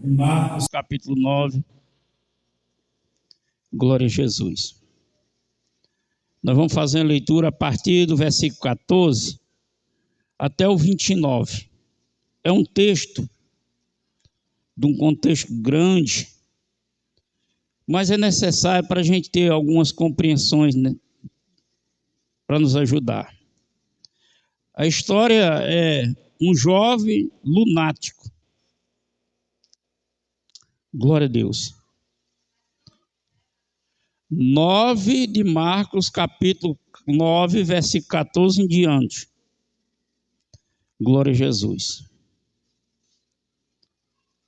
Marcos capítulo 9, glória a Jesus. Nós vamos fazer a leitura a partir do versículo 14 até o 29. É um texto de um contexto grande, mas é necessário para a gente ter algumas compreensões, né, para nos ajudar. A história é um jovem lunático. Glória a Deus. 9 de Marcos, capítulo 9, versículo 14 em diante. Glória a Jesus.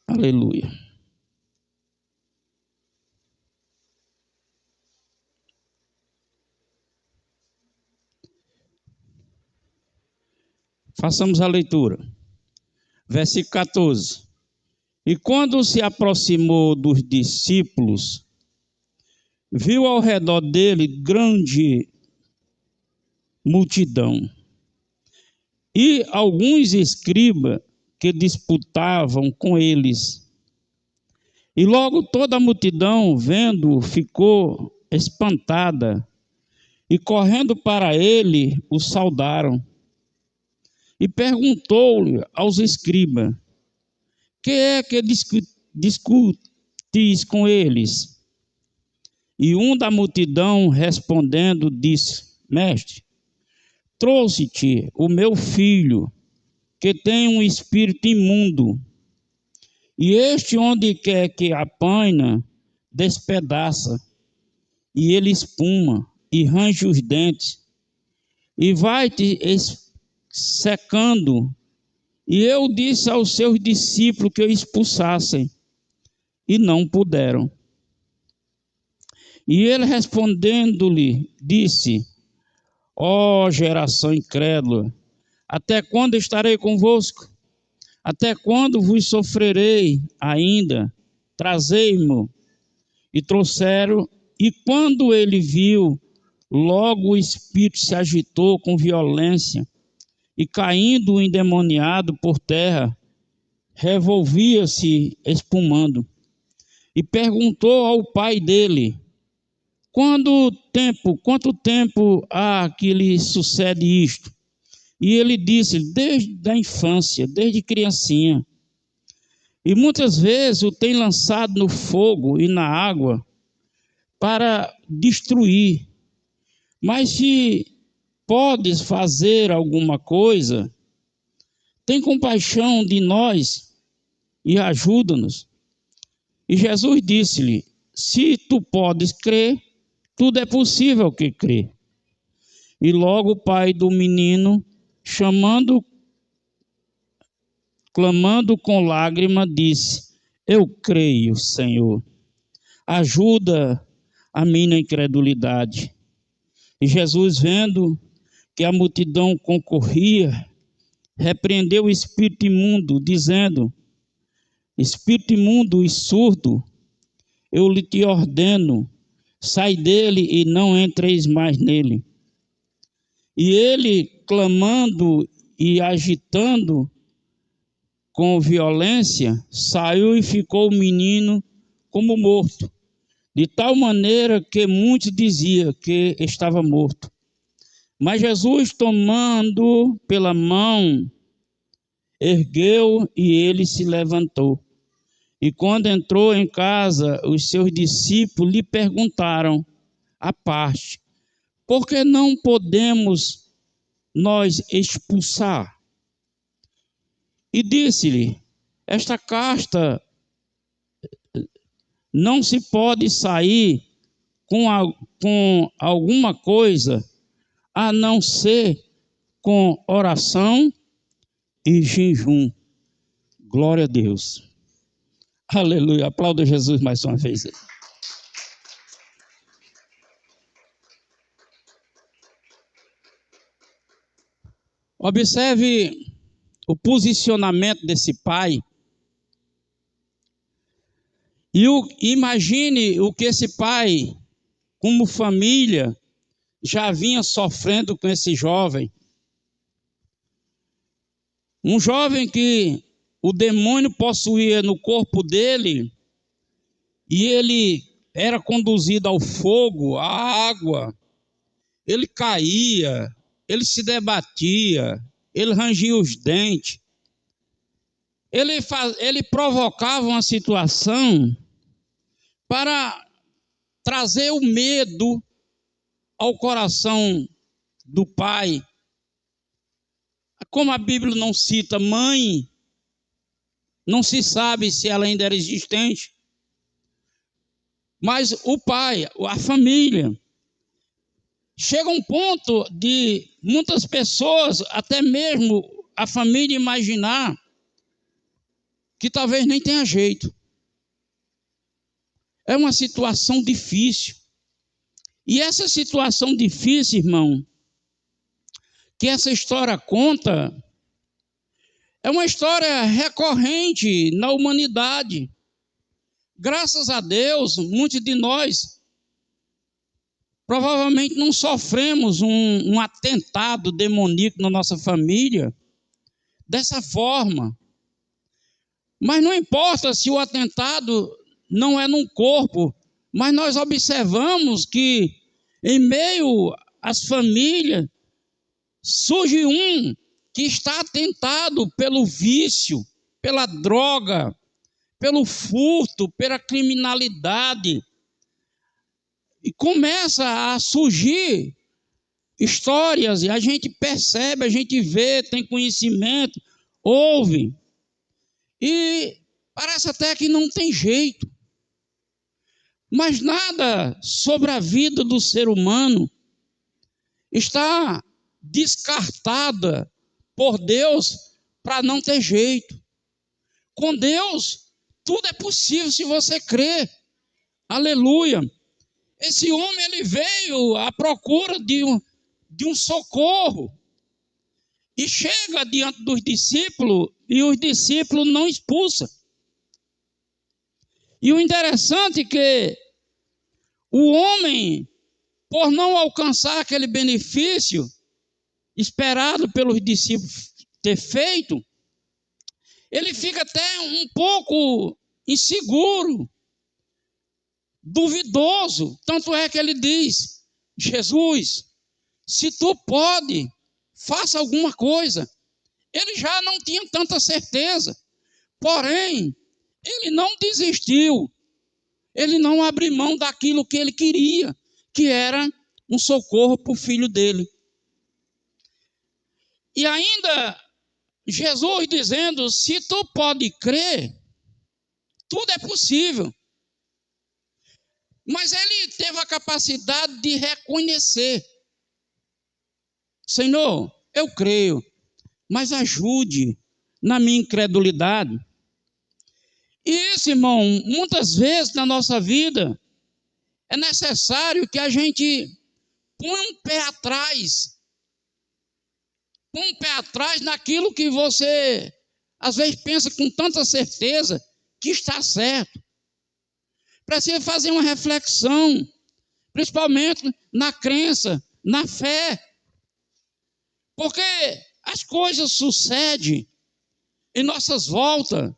Aleluia. Façamos a leitura. Versículo 14. E quando se aproximou dos discípulos, viu ao redor dele grande multidão e alguns escribas que disputavam com eles. E logo toda a multidão, vendo, ficou espantada e correndo para ele, o saudaram. E perguntou-lhe aos escribas: que é que discutis com eles? E um da multidão respondendo disse: Mestre, trouxe-te o meu filho, que tem um espírito imundo, e este onde quer que apanha, despedaça, e ele espuma, e range os dentes, e vai-te secando. E eu disse aos seus discípulos que o expulsassem, e não puderam. E ele respondendo-lhe, disse: ó geração incrédula, até quando estarei convosco? Até quando vos sofrerei ainda? Trazei-mo. E trouxeram, e quando ele viu, logo o espírito se agitou com violência, e caindo endemoniado por terra, revolvia-se espumando. E perguntou ao pai dele: quanto tempo há que lhe sucede isto? E ele disse: desde a infância, desde criancinha. E muitas vezes o tem lançado no fogo e na água para destruir. Mas se podes fazer alguma coisa, tem compaixão de nós e ajuda-nos. E Jesus disse-lhe: se tu podes crer, tudo é possível que crê. E logo o pai do menino, clamando com lágrima, disse: eu creio, Senhor, ajuda a minha incredulidade. E Jesus, vendo que a multidão concorria, repreendeu o espírito imundo, dizendo: espírito imundo e surdo, eu lhe te ordeno, sai dele e não entreis mais nele. E ele, clamando e agitando com violência, saiu e ficou o menino como morto, de tal maneira que muitos diziam que estava morto. Mas Jesus, tomando pela mão, ergueu e ele se levantou. E quando entrou em casa, os seus discípulos lhe perguntaram à parte: por que não podemos nós expulsar? E disse-lhe: esta casta não se pode sair com alguma coisa, a não ser com oração e jejum. Glória a Deus. Aleluia. Aplauda Jesus mais uma vez. Observe o posicionamento desse pai. E imagine o que esse pai, como família, já vinha sofrendo com esse jovem. Um jovem que o demônio possuía no corpo dele, e ele era conduzido ao fogo, à água, ele caía, ele se debatia, ele rangia os dentes, ele provocava uma situação para trazer o medo ao coração do pai. Como a Bíblia não cita mãe, não se sabe se ela ainda era existente, mas o pai, a família, chega um ponto de muitas pessoas, até mesmo a família, imaginar que talvez nem tenha jeito. É uma situação difícil. E essa situação difícil, irmão, que essa história conta, é uma história recorrente na humanidade. Graças a Deus, muitos de nós provavelmente não sofremos um atentado demoníaco na nossa família dessa forma. Mas não importa se o atentado não é num corpo, mas nós observamos que em meio às famílias surge um que está atentado pelo vício, pela droga, pelo furto, pela criminalidade. E começa a surgir histórias, e a gente percebe, a gente vê, tem conhecimento, ouve. E parece até que não tem jeito. Mas nada sobre a vida do ser humano está descartada por Deus para não ter jeito. Com Deus, tudo é possível se você crer. Aleluia. Esse homem, ele veio à procura de um socorro. E chega diante dos discípulos, e os discípulos não expulsam. E o interessante é que o homem, por não alcançar aquele benefício esperado pelos discípulos ter feito, ele fica até um pouco inseguro, duvidoso. Tanto é que ele diz: Jesus, se tu pode, faça alguma coisa. Ele já não tinha tanta certeza, porém, ele não desistiu, ele não abriu mão daquilo que ele queria, que era um socorro para o filho dele. E ainda Jesus dizendo: se tu pode crer, tudo é possível. Mas ele teve a capacidade de reconhecer: Senhor, eu creio, mas ajude na minha incredulidade. E isso, irmão, muitas vezes na nossa vida é necessário que a gente põe um pé atrás. Põe um pé atrás naquilo que você às vezes pensa com tanta certeza que está certo. Precisa fazer uma reflexão, principalmente na crença, na fé. Porque as coisas sucedem em nossas voltas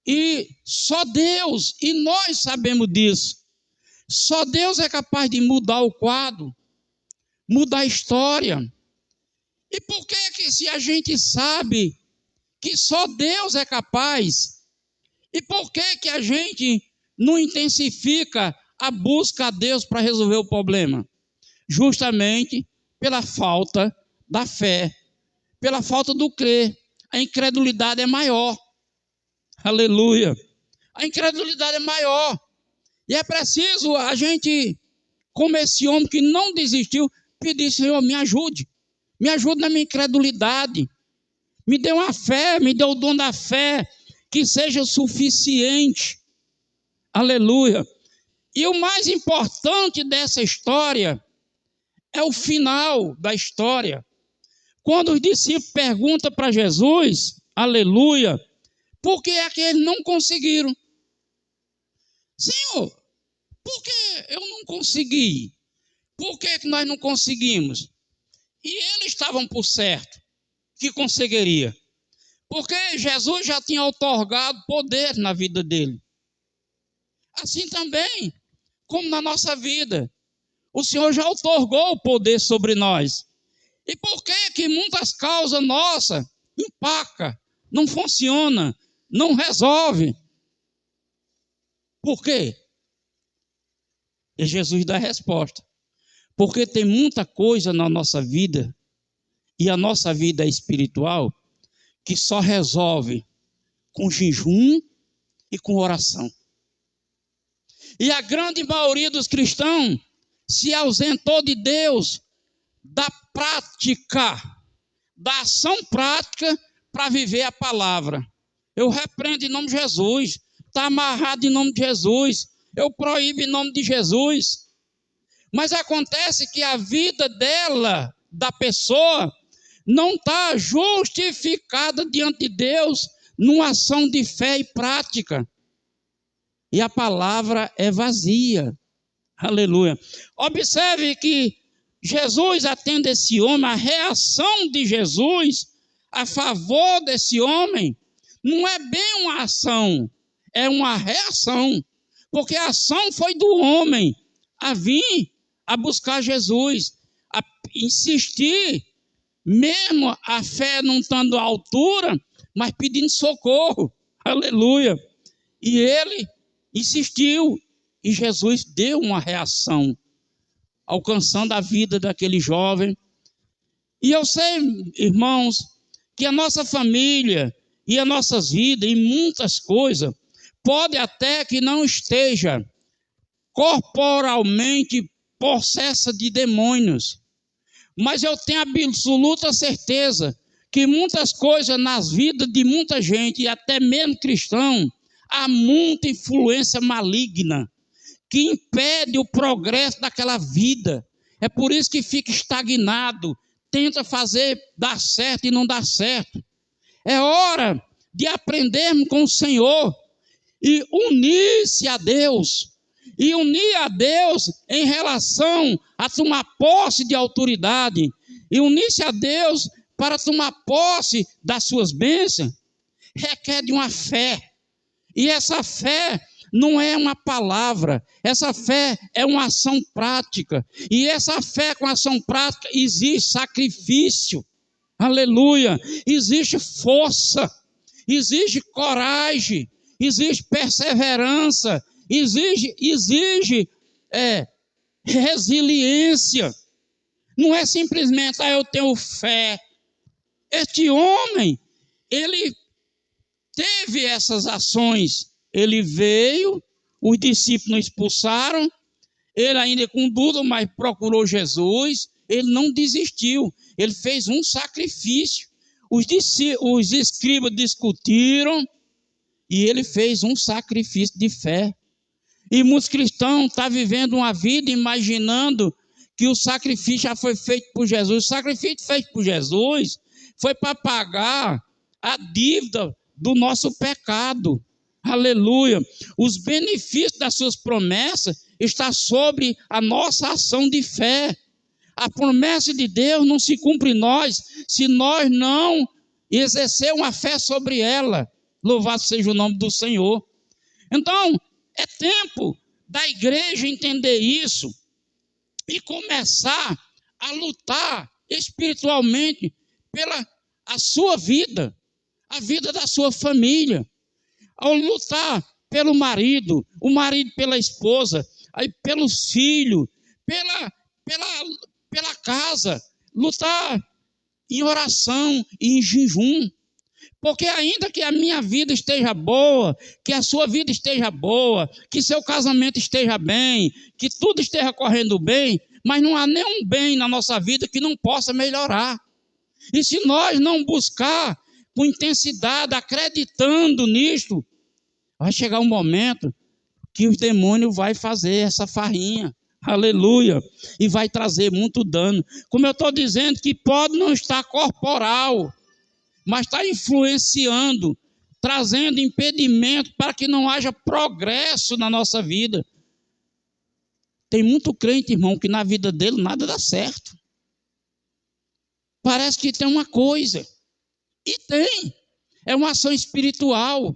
e só Deus, e nós sabemos disso, só Deus é capaz de mudar o quadro, mudar a história. E por que se a gente sabe que só Deus é capaz, e por que a gente não intensifica a busca a Deus para resolver o problema? Justamente pela falta da fé, pela falta do crer. A incredulidade é maior. Aleluia. A incredulidade é maior. E é preciso a gente, como esse homem que não desistiu, pedir: Senhor, me ajude na minha incredulidade. Me dê uma fé, me dê o dom da fé, que seja suficiente. Aleluia. E o mais importante dessa história é o final da história. Quando os discípulos perguntam para Jesus, aleluia, por que é que eles não conseguiram? Senhor, por que eu não consegui? Por que nós não conseguimos? E eles estavam por certo que conseguiria. Porque Jesus já tinha outorgado poder na vida dele. Assim também, como na nossa vida, o Senhor já outorgou o poder sobre nós. E por que muitas causas nossas empacam, não funciona, não resolve? Por quê? E Jesus dá a resposta. Porque tem muita coisa na nossa vida, e a nossa vida é espiritual, que só resolve com jejum e com oração. E a grande maioria dos cristãos se ausentou de Deus, da prática, da ação prática para viver a palavra. Eu repreendo em nome de Jesus, está amarrado em nome de Jesus, eu proíbo em nome de Jesus. Mas acontece que a vida dela, da pessoa, não está justificada diante de Deus numa ação de fé e prática. E a palavra é vazia. Aleluia. Observe que Jesus atende esse homem, a reação de Jesus a favor desse homem não é bem uma ação, é uma reação. Porque a ação foi do homem a vir a buscar Jesus, a insistir, mesmo a fé não estando à altura, mas pedindo socorro. Aleluia. E ele insistiu, e Jesus deu uma reação, alcançando a vida daquele jovem. E eu sei, irmãos, que a nossa família e as nossas vidas, em muitas coisas, pode até que não esteja corporalmente possessa de demônios, mas eu tenho absoluta certeza que muitas coisas nas vidas de muita gente, e até mesmo cristão, há muita influência maligna que impede o progresso daquela vida. É por isso que fica estagnado, tenta fazer dar certo e não dá certo. É hora de aprendermos com o Senhor e unir-se a Deus. E unir a Deus em relação a tomar posse de autoridade. E unir-se a Deus para tomar posse das suas bênçãos requer de uma fé. E essa fé não é uma palavra, essa fé é uma ação prática. E essa fé com ação prática exige sacrifício. Aleluia! Exige força, exige coragem, exige perseverança, exige resiliência. Não é simplesmente, eu tenho fé. Este homem, ele teve essas ações. Ele veio, os discípulos não expulsaram, ele ainda com dúvida, mas procurou Jesus, ele não desistiu, ele fez um sacrifício. Os escribas discutiram, e ele fez um sacrifício de fé. E muitos cristãos estão vivendo uma vida imaginando que o sacrifício já foi feito por Jesus. O sacrifício feito por Jesus foi para pagar a dívida do nosso pecado. Aleluia. Os benefícios das suas promessas estão sobre a nossa ação de fé. A promessa de Deus não se cumpre em nós se nós não exercer uma fé sobre ela. Louvado seja o nome do Senhor. Então, é tempo da igreja entender isso e começar a lutar espiritualmente pela a sua vida, a vida da sua família. Ao lutar pelo marido, o marido pela esposa, aí pelos filhos, pela casa, lutar em oração e em jejum. Porque ainda que a minha vida esteja boa, que a sua vida esteja boa, que seu casamento esteja bem, que tudo esteja correndo bem, mas não há nenhum bem na nossa vida que não possa melhorar. E se nós não buscar com intensidade, acreditando nisto, vai chegar um momento que os demônios vão fazer essa farrinha. Aleluia. E vai trazer muito dano. Como eu estou dizendo, que pode não estar corporal, mas está influenciando, trazendo impedimento para que não haja progresso na nossa vida. Tem muito crente, irmão, que na vida dele nada dá certo. Parece que tem uma coisa. E tem. É uma ação espiritual.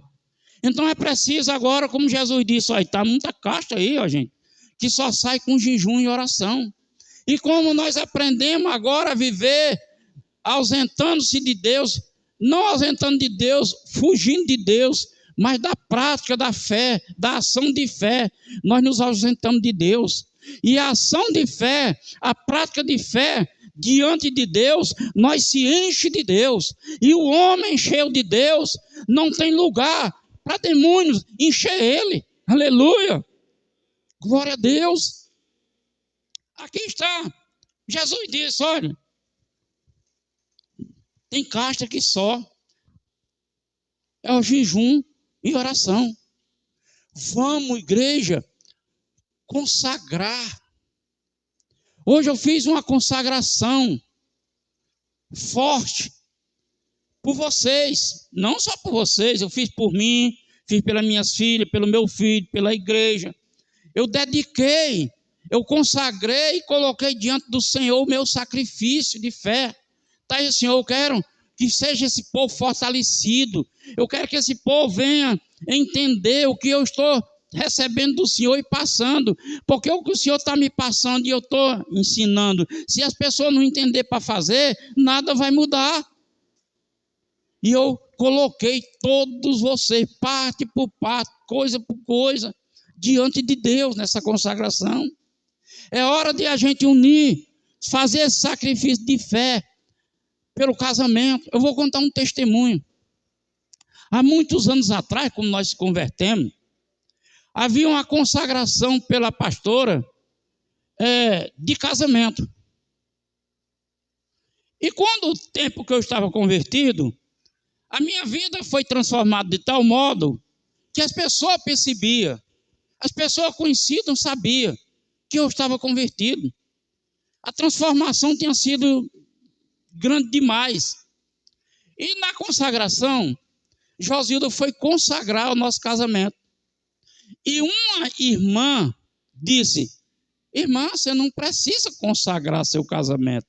Então é preciso agora, como Jesus disse, está muita casta aí, ó, gente, que só sai com jejum e oração. E como nós aprendemos agora a viver ausentando-se de Deus, não ausentando de Deus, fugindo de Deus, mas da prática da fé, da ação de fé, nós nos ausentamos de Deus. E a ação de fé, a prática de fé, diante de Deus, nós se enche de Deus. E o homem cheio de Deus não tem lugar para demônios encher ele. Aleluia! Glória a Deus! Aqui está. Jesus disse, olha, tem casta que só é o jejum e oração. Vamos, igreja, consagrar. Hoje eu fiz uma consagração forte por vocês, não só por vocês, eu fiz por mim, fiz pelas minhas filhas, pelo meu filho, pela igreja. Eu dediquei, eu consagrei e coloquei diante do Senhor o meu sacrifício de fé. Tá aí, Senhor, eu quero que seja esse povo fortalecido. Eu quero que esse povo venha entender o que eu estou recebendo do Senhor e passando. Porque o que o Senhor está me passando e eu estou ensinando, se as pessoas não entenderem para fazer, nada vai mudar. E eu coloquei todos vocês, parte por parte, coisa por coisa, diante de Deus nessa consagração. É hora de a gente unir, fazer esse sacrifício de fé pelo casamento. Eu vou contar um testemunho. Há muitos anos atrás, quando nós se convertemos, havia uma consagração pela pastora de casamento. E quando o tempo que eu estava convertido, a minha vida foi transformada de tal modo que as pessoas percebiam, as pessoas conhecidas sabiam que eu estava convertido. A transformação tinha sido grande demais. E na consagração, Josilda foi consagrar o nosso casamento. E uma irmã disse, irmã, você não precisa consagrar seu casamento.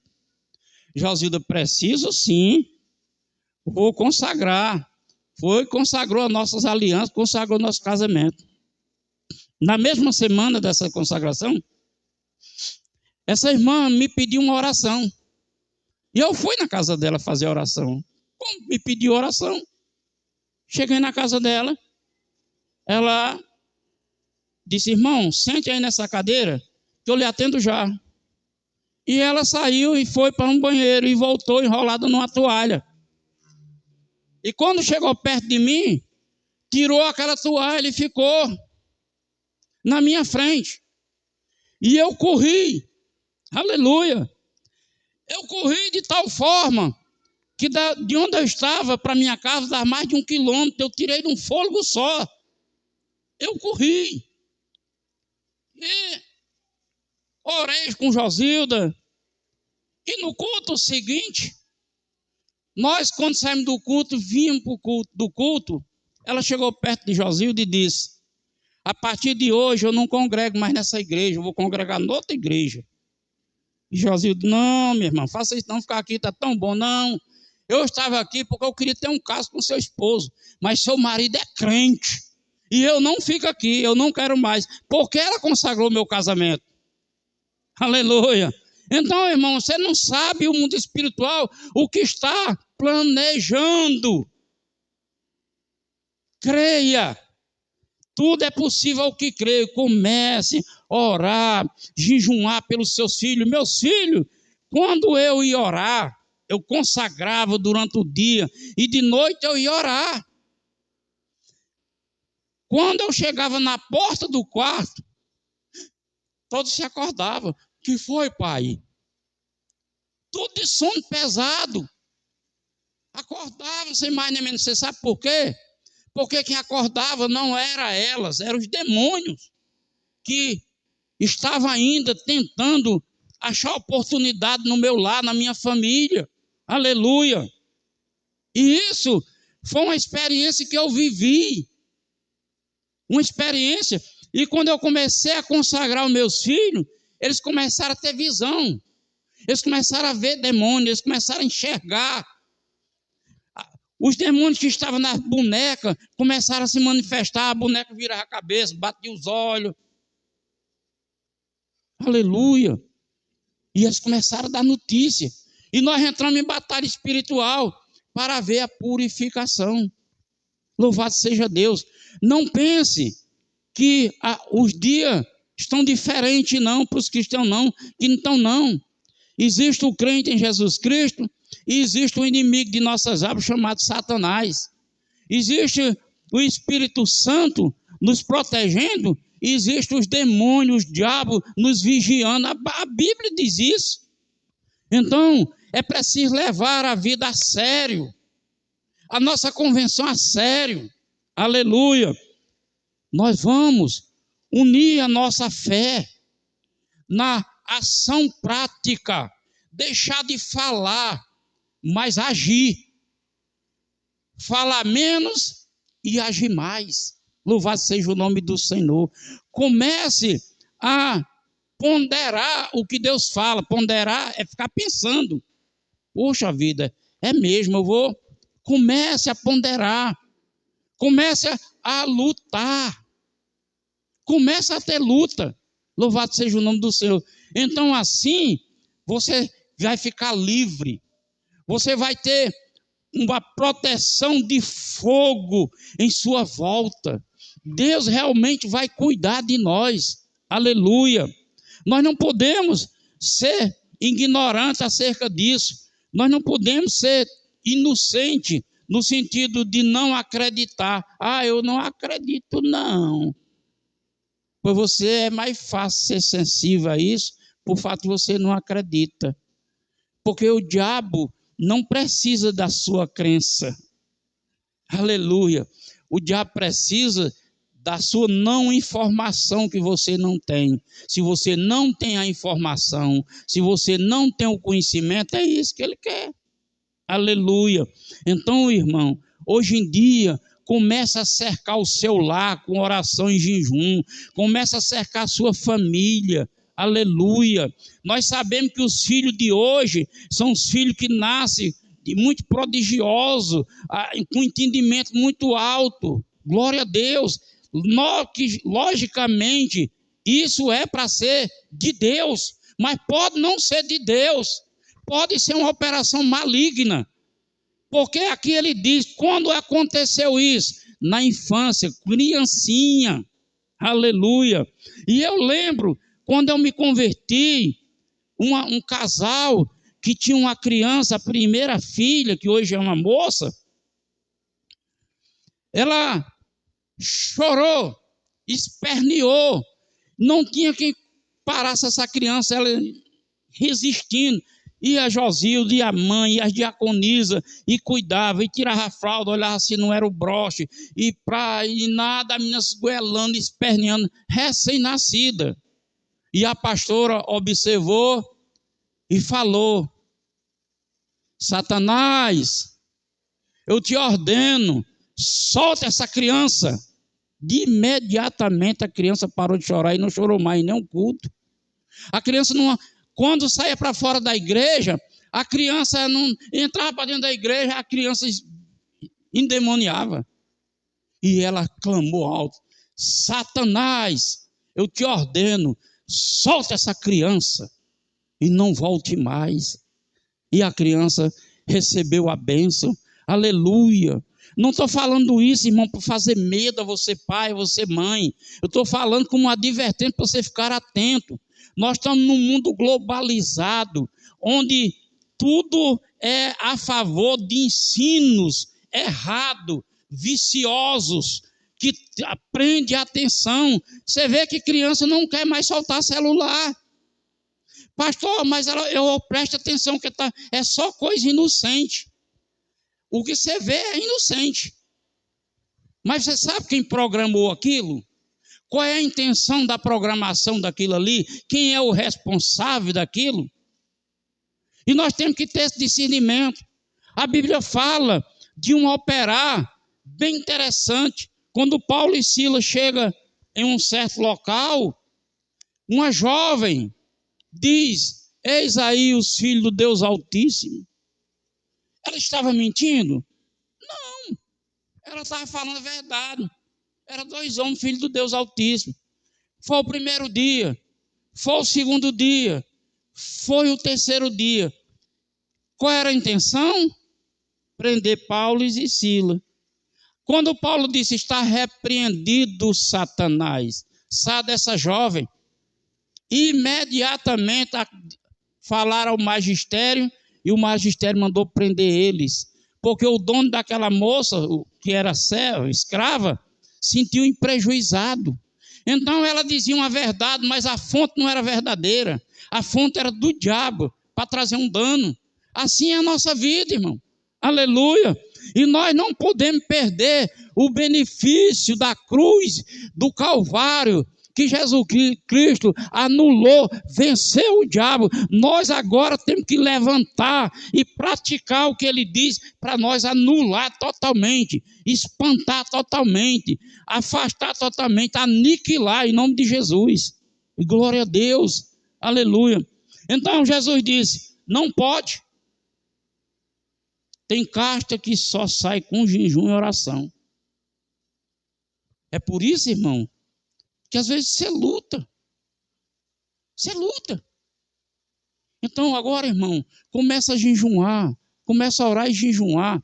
Josilda, preciso sim, vou consagrar. Foi, consagrou as nossas alianças, consagrou o nosso casamento. Na mesma semana dessa consagração, essa irmã me pediu uma oração. E eu fui na casa dela fazer a oração. Como me pediu oração? Cheguei na casa dela, ela disse, irmão, sente aí nessa cadeira, que eu lhe atendo já. E ela saiu e foi para um banheiro e voltou enrolada numa toalha. E quando chegou perto de mim, tirou aquela toalha e ficou na minha frente. E eu corri, aleluia, eu corri de tal forma que de onde eu estava para minha casa dava mais de 1 quilômetro, eu tirei de um fôlego só. Eu corri. E orei com Josilda. E no culto seguinte, nós quando saímos do culto, vínhamos para o culto, do culto, ela chegou perto de Josilda e disse, a partir de hoje eu não congrego mais nessa igreja, eu vou congregar noutra igreja. E Josilda, não, minha irmã, faça isso não, ficar aqui está tão bom, não. Eu estava aqui porque eu queria ter um caso com seu esposo, mas seu marido é crente, e eu não fico aqui, eu não quero mais, porque ela consagrou meu casamento. Aleluia. Então, irmão, você não sabe o mundo espiritual, o que está planejando. Creia. Tudo é possível ao que crê. Comece a orar, jejuar pelos seus filhos. Meus filhos, quando eu ia orar, eu consagrava durante o dia e de noite eu ia orar. Quando eu chegava na porta do quarto, todos se acordavam. Que foi, pai? Tudo de sono pesado. Acordava sem mais nem menos. Você sabe por quê? Porque quem acordava não era elas, eram os demônios que estavam ainda tentando achar oportunidade no meu lar, na minha família. Aleluia. E isso foi uma experiência que eu vivi. Uma experiência. E quando eu comecei a consagrar os meus filhos, eles começaram a ter visão. Eles começaram a ver demônios, eles começaram a enxergar. Os demônios que estavam nas bonecas começaram a se manifestar, a boneca virava a cabeça, batia os olhos. Aleluia. E eles começaram a dar notícia. E nós entramos em batalha espiritual para ver a purificação. Louvado seja Deus. Não pense que os dias estão diferentes, não, para os cristãos, não, que não estão, não. Existe o crente em Jesus Cristo e existe o inimigo de nossas almas chamado Satanás. Existe o Espírito Santo nos protegendo e existe os demônios, os diabos nos vigiando. A Bíblia diz isso. Então, é preciso levar a vida a sério, a nossa convenção a sério. Aleluia. Nós vamos unir a nossa fé na ação prática, deixar de falar, mas agir. Falar menos e agir mais. Louvado seja o nome do Senhor. Comece a ponderar o que Deus fala. Ponderar é ficar pensando. Poxa vida, é mesmo, Comece a ponderar. Comece a lutar. Comece a ter luta. Louvado seja o nome do Senhor. Então assim, você vai ficar livre. Você vai ter uma proteção de fogo em sua volta. Deus realmente vai cuidar de nós. Aleluia. Nós não podemos ser ignorantes acerca disso. Nós não podemos ser inocentes no sentido de não acreditar. Eu não acredito, não. Pois você é mais fácil ser sensível a isso, por fato de você não acredita. Porque o diabo não precisa da sua crença. Aleluia. O diabo precisa da sua não informação que você não tem. Se você não tem a informação, se você não tem o conhecimento, é isso que ele quer. Aleluia. Então, irmão, hoje em dia, começa a cercar o seu lar com oração e jejum. Começa a cercar a sua família. Aleluia. Nós sabemos que os filhos de hoje são os filhos que nascem muito prodigiosos, com entendimento muito alto. Glória a Deus. Logicamente, isso é para ser de Deus, mas pode não ser de Deus. Pode ser uma operação maligna. Porque aqui ele diz, quando aconteceu isso? Na infância, criancinha. Aleluia. E eu lembro, quando eu me converti, um casal que tinha uma criança, a primeira filha, que hoje é uma moça, ela chorou, esperneou, não tinha quem parasse essa criança, ela resistindo. E a Josilde, e a mãe, e as diaconisas, e cuidava, e tirava a fralda, olhava se não era o broche, e nada, a menina esgoelando, esperneando, recém-nascida. E a pastora observou e falou: Satanás, eu te ordeno, solta essa criança. De imediatamente a criança parou de chorar e não chorou mais em nenhum culto. A criança não... Quando saía para fora da igreja, a criança não entrava para dentro da igreja, a criança endemoniava. E ela clamou alto: Satanás, eu te ordeno, solta essa criança e não volte mais. E a criança recebeu a bênção. Aleluia. Não estou falando isso, irmão, para fazer medo a você pai, a você mãe. Eu estou falando como uma advertência para você ficar atento. Nós estamos num mundo globalizado, onde tudo é a favor de ensinos errados, viciosos, que prende a atenção. Você vê que criança não quer mais soltar celular. Pastor, mas eu presto atenção que é só coisa inocente. O que você vê é inocente. Mas você sabe quem programou aquilo? Qual é a intenção da programação daquilo ali? Quem é o responsável daquilo? E nós temos que ter esse discernimento. A Bíblia fala de um operar bem interessante. Quando Paulo e Silas chegam em um certo local, uma jovem diz: eis aí os filhos do Deus Altíssimo. Ela estava mentindo? Ela estava falando a verdade. Eram 2 homens, filhos do Deus Altíssimo. Foi o primeiro dia, foi o segundo dia, foi o terceiro dia. Qual era a intenção? Prender Paulo e Silas. Quando Paulo disse, está repreendido Satanás, sai dessa jovem, imediatamente falaram ao magistério, e o magistério mandou prender eles, porque o dono daquela moça, que era serva, escrava, sentiu prejuizado. Então ela dizia uma verdade, mas a fonte não era verdadeira, a fonte era do diabo, para trazer um dano. Assim é a nossa vida, irmão. Aleluia. E nós não podemos perder o benefício da cruz, do Calvário, que Jesus Cristo anulou, venceu o diabo. Nós agora temos que levantar e praticar o que ele diz, para nós anular totalmente, espantar totalmente, afastar totalmente, aniquilar em nome de Jesus. E glória a Deus, aleluia. Então Jesus disse, não pode. Tem casta que só sai com jejum e oração. É por isso, irmão, que às vezes você luta. Você luta. Então agora, irmão, começa a jejuar, começa a orar e jejuar.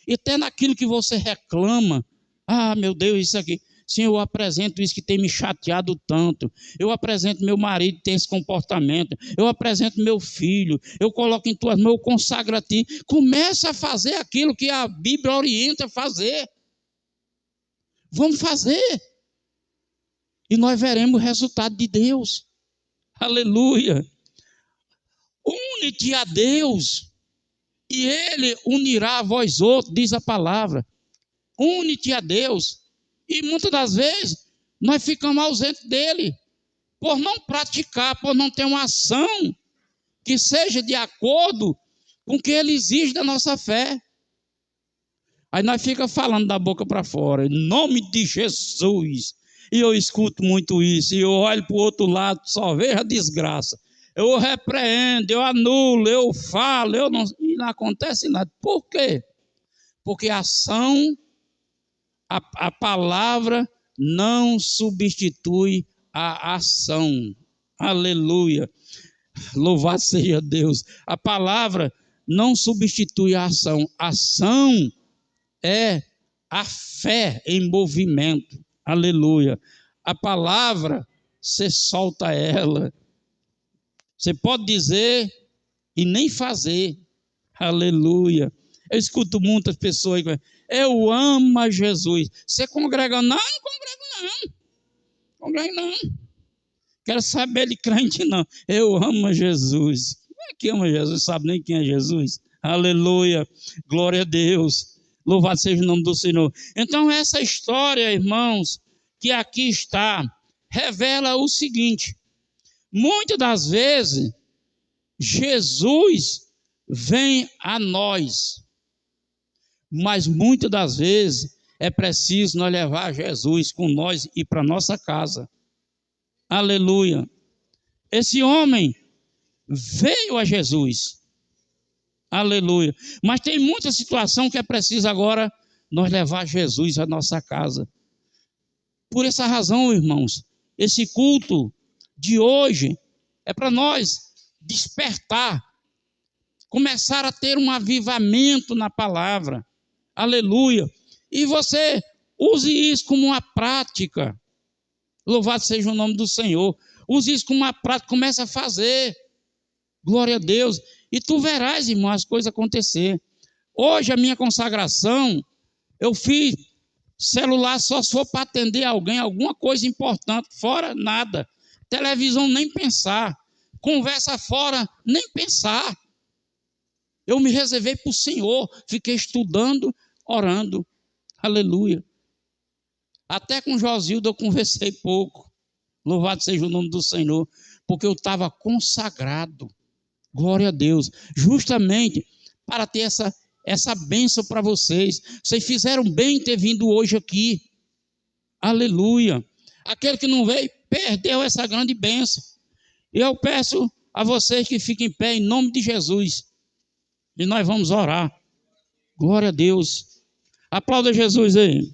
E até naquilo que você reclama, ah, meu Deus, isso aqui. Senhor, eu apresento isso que tem me chateado tanto. Eu apresento meu marido que tem esse comportamento. Eu apresento meu filho. Eu coloco em tuas mãos, eu consagro a ti. Começa a fazer aquilo que a Bíblia orienta a fazer. Vamos fazer. E nós veremos o resultado de Deus. Aleluia. Une-te a Deus, e Ele unirá a vós outros, diz a palavra. Une-te a Deus. E muitas das vezes nós ficamos ausentes dele, por não praticar, por não ter uma ação que seja de acordo com o que ele exige da nossa fé. Aí nós ficamos falando da boca para fora, em nome de Jesus. E eu escuto muito isso, e eu olho para o outro lado, só vejo a desgraça. Eu repreendo, eu anulo, eu falo, e não acontece nada. Por quê? Porque a ação, a palavra não substitui a ação. Aleluia. Louvado seja Deus. A palavra não substitui a ação. A ação é a fé em movimento. Aleluia. A palavra, você solta ela. Você pode dizer e nem fazer. Aleluia. Eu escuto muitas pessoas que eu amo a Jesus. Você congrega? Não, não congrego não. Congrego não. Quero saber de crente não. Eu amo a Jesus. Como é que ama Jesus? Sabe nem quem é Jesus? Aleluia. Glória a Deus. Louvado seja o nome do Senhor. Então essa história, irmãos, que aqui está, revela o seguinte. Muitas das vezes, Jesus vem a nós. Mas muitas das vezes é preciso nós levar Jesus com nós e para nossa casa. Aleluia. Esse homem veio a Jesus. Aleluia. Mas tem muita situação que é preciso agora nós levar Jesus à nossa casa. Por essa razão, irmãos, esse culto de hoje é para nós despertar, começar a ter um avivamento na palavra. Aleluia. E você use isso como uma prática. Louvado seja o nome do Senhor. Use isso como uma prática, comece a fazer. Glória a Deus. E tu verás, irmão, as coisas acontecer. Hoje a minha consagração, eu fiz celular só se for para atender alguém, alguma coisa importante, fora nada. Televisão nem pensar. Conversa fora, nem pensar. Eu me reservei para o Senhor, fiquei estudando, orando. Aleluia. Até com Josildo eu conversei pouco. Louvado seja o nome do Senhor, porque eu estava consagrado. Glória a Deus. Justamente para ter essa bênção para vocês. Vocês fizeram bem em ter vindo hoje aqui. Aleluia. Aquele que não veio, perdeu essa grande bênção. E eu peço a vocês que fiquem em pé em nome de Jesus. E nós vamos orar. Glória a Deus. Aplauda Jesus aí.